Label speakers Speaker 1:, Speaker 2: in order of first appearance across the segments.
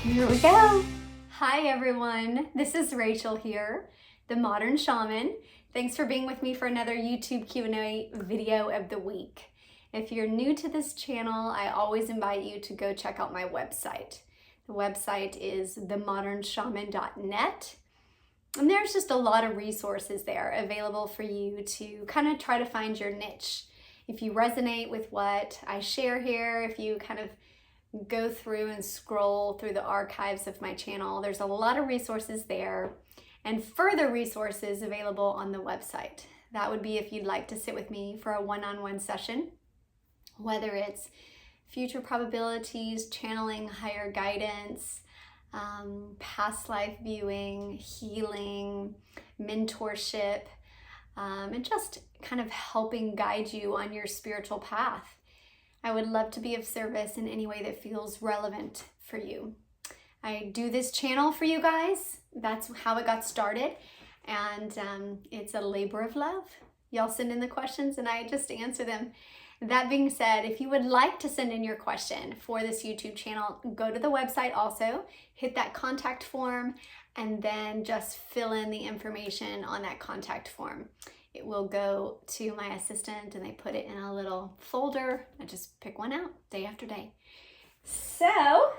Speaker 1: Here we go. Hi everyone, this is Rachel here, the Modern Shaman. Thanks for being with me for another YouTube Q&A video of the week. If you're new to this channel, I always invite you to go check out my website. The website is themodernshaman.net. And there's just a lot of resources there available for you to kind of try to find your niche. If you resonate with what I share here, if you kind of go through and scroll through the archives of my channel, there's a lot of resources there and further resources available on the website. That would be if you'd like to sit with me for a one-on-one session, whether it's future probabilities, channeling higher guidance, past life viewing, healing, mentorship, and just kind of helping guide you on your spiritual path. I would love to be of service in any way that feels relevant for you. I do this channel for you guys. That's how it got started. And it's a labor of love. Y'all send in the questions and I just answer them. That being said, if you would like to send in your question for this YouTube channel, go to the website also, hit that contact form, and then just fill in the information on that contact form. It will go to my assistant and they put it in a little folder. I just pick one out day after day. So,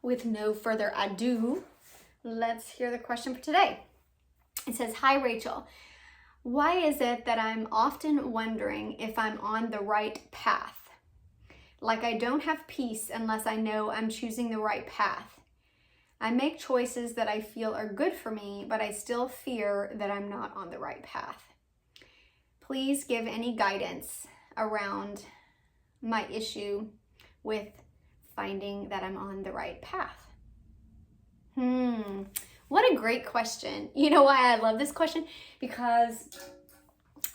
Speaker 1: with no further ado, let's hear the question for today. It says, "Hi Rachel, why is it that I'm often wondering if I'm on the right path? Like I don't have peace unless I know I'm choosing the right path. I make choices that I feel are good for me, but I still fear that I'm not on the right path. Please give any guidance around my issue with finding that I'm on the right path." What a great question. You know why I love this question? Because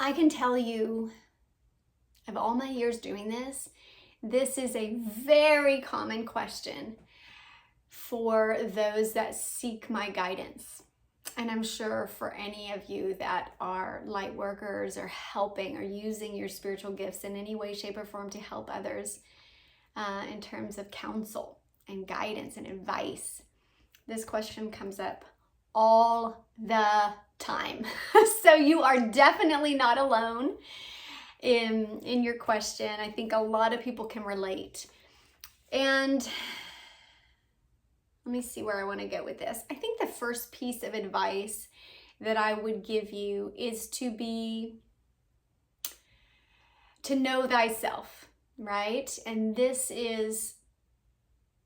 Speaker 1: I can tell you, of all my years doing this, this is a very common question for those that seek my guidance. And I'm sure for any of you that are light workers or helping or using your spiritual gifts in any way, shape, or form to help others in terms of counsel and guidance and advice, this question comes up all the time. So you are definitely not alone in your question. I think a lot of people can relate. And let me see where I want to go with this. I think the first piece of advice that I would give you is to know thyself, right? And this is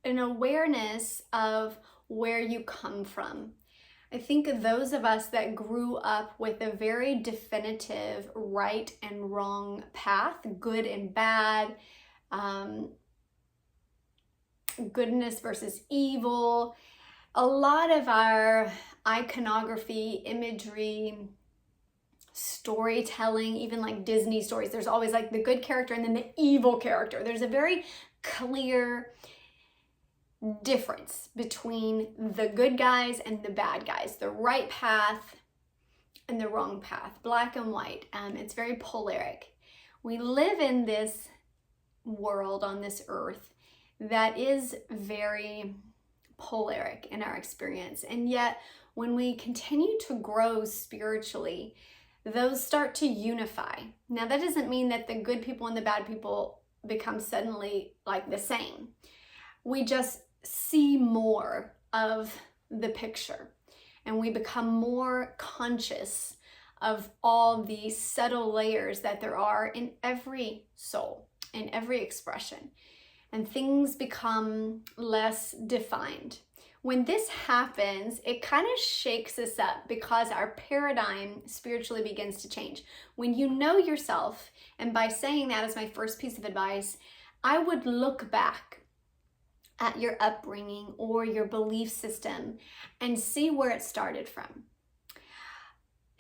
Speaker 1: an awareness of where you come from. I think of those of us that grew up with a very definitive right and wrong path, good and bad, goodness versus evil. A lot of our iconography, imagery, storytelling, even like Disney stories, there's always like the good character and then the evil character. There's a very clear difference between the good guys and the bad guys, the right path and the wrong path, black and white. It's very polaric. We live in this world on this earth that is very polaric in our experience. And yet, when we continue to grow spiritually, those start to unify. Now, that doesn't mean that the good people and the bad people become suddenly like the same. We just see more of the picture and we become more conscious of all the subtle layers that there are in every soul, in every expression. And things become less defined. When this happens, it kind of shakes us up because our paradigm spiritually begins to change. When you know yourself, and by saying that as my first piece of advice, I would look back at your upbringing or your belief system and see where it started from.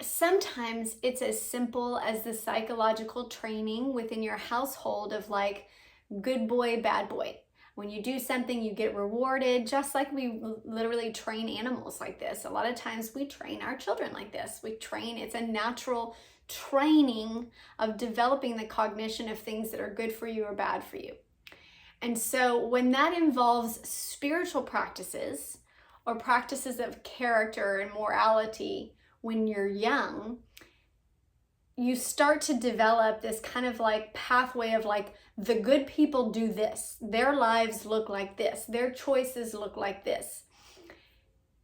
Speaker 1: Sometimes it's as simple as the psychological training within your household of like, good boy, bad boy. When you do something, you get rewarded, just like we literally train animals like this. A lot of times we train our children like this. It's a natural training of developing the cognition of things that are good for you or bad for you. And so when that involves spiritual practices or practices of character and morality when you're young, you start to develop this kind of like pathway of like, the good people do this, their lives look like this, their choices look like this.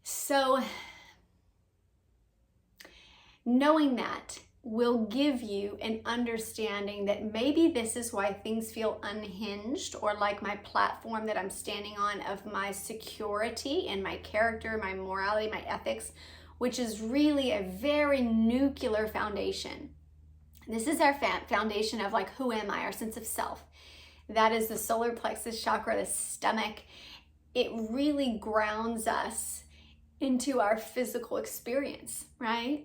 Speaker 1: So knowing that will give you an understanding that maybe this is why things feel unhinged, or like my platform that I'm standing on of my security and my character, my morality, my ethics, which is really a very nuclear foundation. This is our foundation of like, who am I? Our sense of self. That is the solar plexus chakra, the stomach. It really grounds us into our physical experience, right?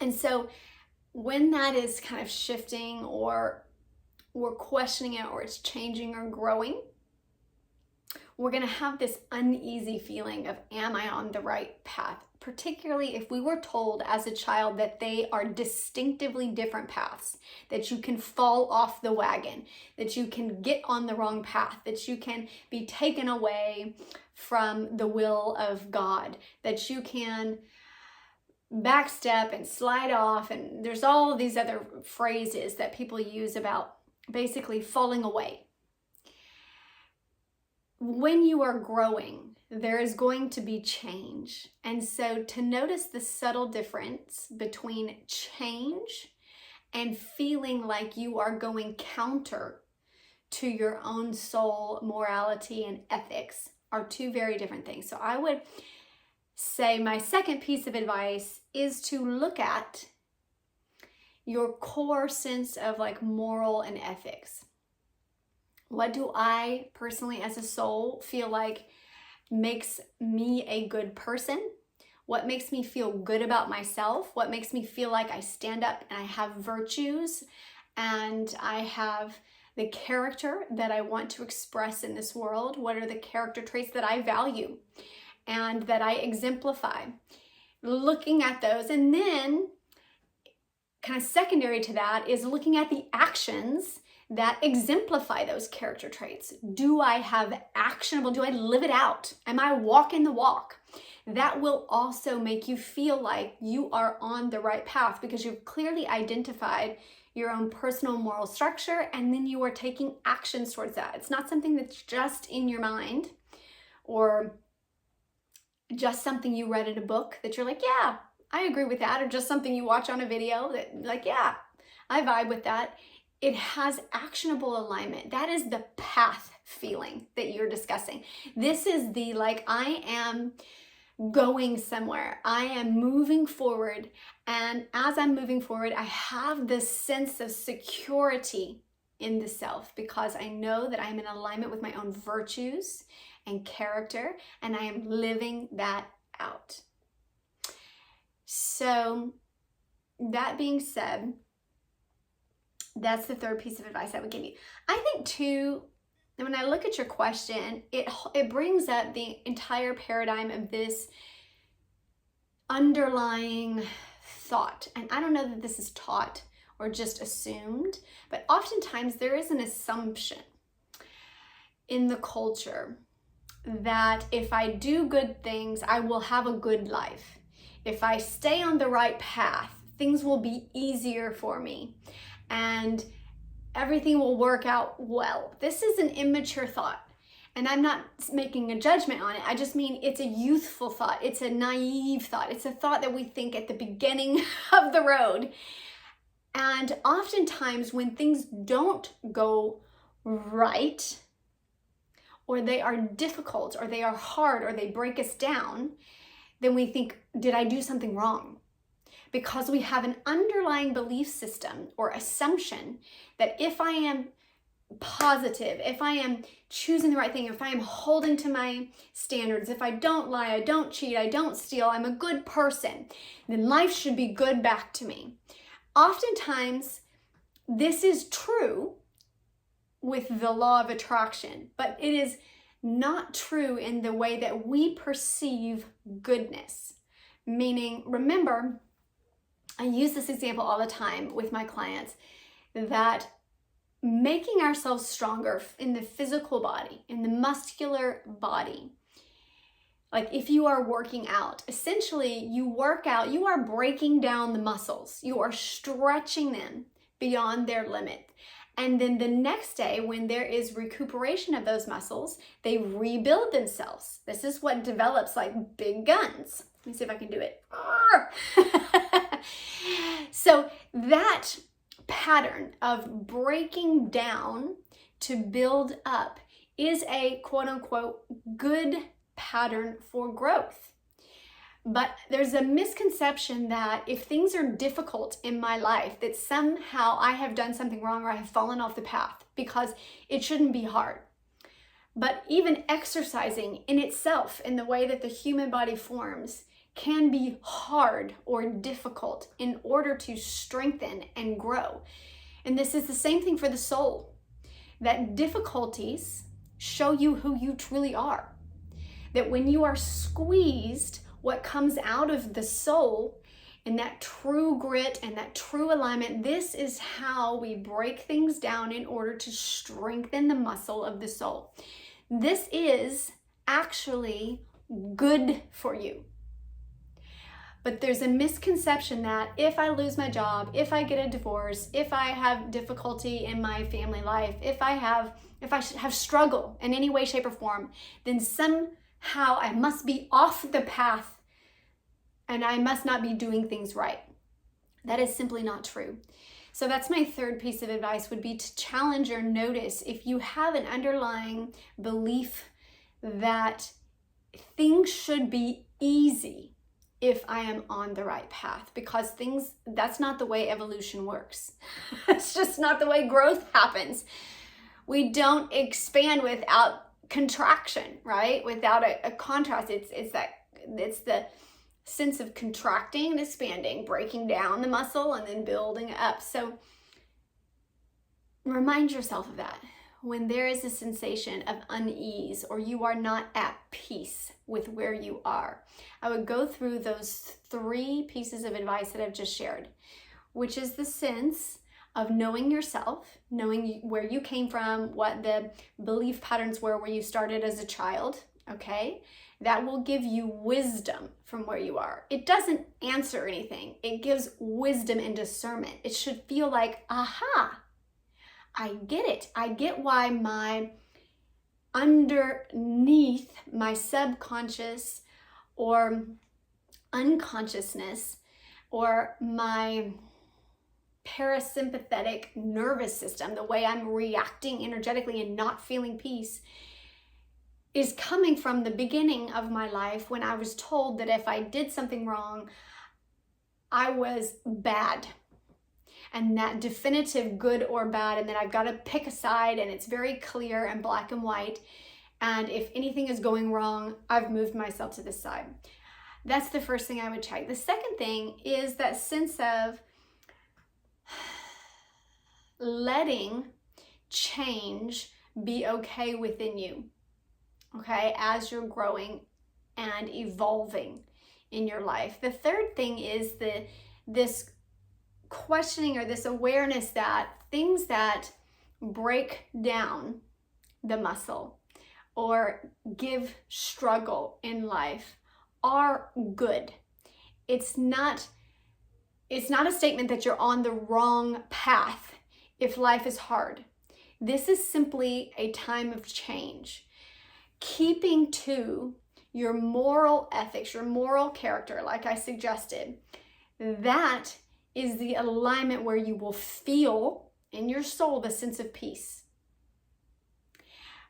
Speaker 1: And so when that is kind of shifting, or we're questioning it, or it's changing or growing, we're going to have this uneasy feeling of, am I on the right path? Particularly if we were told as a child that they are distinctively different paths, that you can fall off the wagon, that you can get on the wrong path, that you can be taken away from the will of God, that you can backstep and slide off, and there's all of these other phrases that people use about basically falling away. When you are growing, there is going to be change. And so to notice the subtle difference between change and feeling like you are going counter to your own soul, morality, and ethics are two very different things. So I would say my second piece of advice is to look at your core sense of like moral and ethics. What do I personally as a soul feel like makes me a good person? What makes me feel good about myself? What makes me feel like I stand up and I have virtues and I have the character that I want to express in this world? What are the character traits that I value and that I exemplify? Looking at those, and then kind of secondary to that is looking at the actions that exemplify those character traits. Do I have actionable, do I live it out? Am I walking the walk? That will also make you feel like you are on the right path, because you've clearly identified your own personal moral structure, and then you are taking actions towards that. It's not something that's just in your mind, or just something you read in a book that you're like, yeah, I agree with that, or just something you watch on a video that like, yeah, I vibe with that. It has actionable alignment. That is the path feeling that you're discussing. This is the like, I am going somewhere. I am moving forward. And as I'm moving forward, I have this sense of security in the self, because I know that I'm in alignment with my own virtues and character, and I am living that out. So that being said, that's the third piece of advice I would give you. I think too, when I look at your question, it brings up the entire paradigm of this underlying thought. And I don't know that this is taught or just assumed, but oftentimes there is an assumption in the culture that if I do good things, I will have a good life. If I stay on the right path, things will be easier for me, and everything will work out well. This is an immature thought, and I'm not making a judgment on it. I just mean it's a youthful thought. It's a naive thought. It's a thought that we think at the beginning of the road. And oftentimes when things don't go right, or they are difficult, or they are hard, or they break us down, then we think, did I do something wrong? Because we have an underlying belief system or assumption that if I am positive, if I am choosing the right thing, if I am holding to my standards, if I don't lie, I don't cheat, I don't steal, I'm a good person, then life should be good back to me. Oftentimes, this is true with the law of attraction, but it is not true in the way that we perceive goodness. Meaning, remember, I use this example all the time with my clients, that making ourselves stronger in the physical body, in the muscular body. Like if you are working out, essentially you work out, you are breaking down the muscles. You are stretching them beyond their limit. And then the next day, when there is recuperation of those muscles, they rebuild themselves. This is what develops like big guns. Let me see if I can do it. So that pattern of breaking down to build up is a quote unquote good pattern for growth. But there's a misconception that if things are difficult in my life, that somehow I have done something wrong or I have fallen off the path, because it shouldn't be hard. But even exercising in itself, in the way that the human body forms, can be hard or difficult in order to strengthen and grow. And this is the same thing for the soul, that difficulties show you who you truly are. That when you are squeezed, what comes out of the soul and that true grit and that true alignment, this is how we break things down in order to strengthen the muscle of the soul. This is actually good for you. But there's a misconception that if I lose my job, if I get a divorce, if I have difficulty in my family life, if I have struggle in any way, shape, or form, then somehow I must be off the path and I must not be doing things right. That is simply not true. So that's my third piece of advice, would be to challenge or notice if you have an underlying belief that things should be easy if I am on the right path, because that's not the way evolution works. It's just not the way growth happens. We don't expand without contraction, right? Without a contrast. It's the sense of contracting and expanding, breaking down the muscle and then building up. So remind yourself of that. When there is a sensation of unease or you are not at peace with where you are, I would go through those 3 pieces of advice that I've just shared, which is the sense of knowing yourself, knowing where you came from, what the belief patterns were where you started as a child, okay? That will give you wisdom from where you are. It doesn't answer anything. It gives wisdom and discernment. It should feel like, aha, I get it. I get why underneath my subconscious or unconsciousness or my parasympathetic nervous system, the way I'm reacting energetically and not feeling peace, is coming from the beginning of my life when I was told that if I did something wrong, I was bad. And that definitive good or bad, and that I've got to pick a side, and it's very clear and black and white. And if anything is going wrong, I've moved myself to this side. That's the first thing I would check. The second thing is that sense of letting change be okay within you, okay, as you're growing and evolving in your life. The third thing is this questioning or this awareness that things that break down the muscle or give struggle in life are good. It's not a statement that you're on the wrong path if life is hard. This is simply a time of change. Keeping to your moral ethics, your moral character, like I suggested, that is the alignment where you will feel in your soul the sense of peace.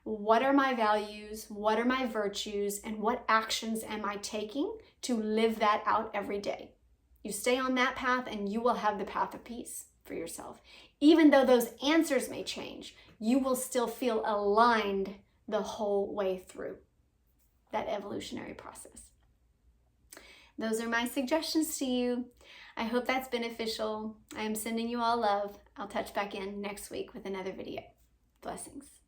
Speaker 1: What are my values? What are my virtues? And what actions am I taking to live that out every day? You stay on that path and you will have the path of peace for yourself. Even though those answers may change, you will still feel aligned the whole way through that evolutionary process. Those are my suggestions to you. I hope that's beneficial. I am sending you all love. I'll touch back in next week with another video. Blessings.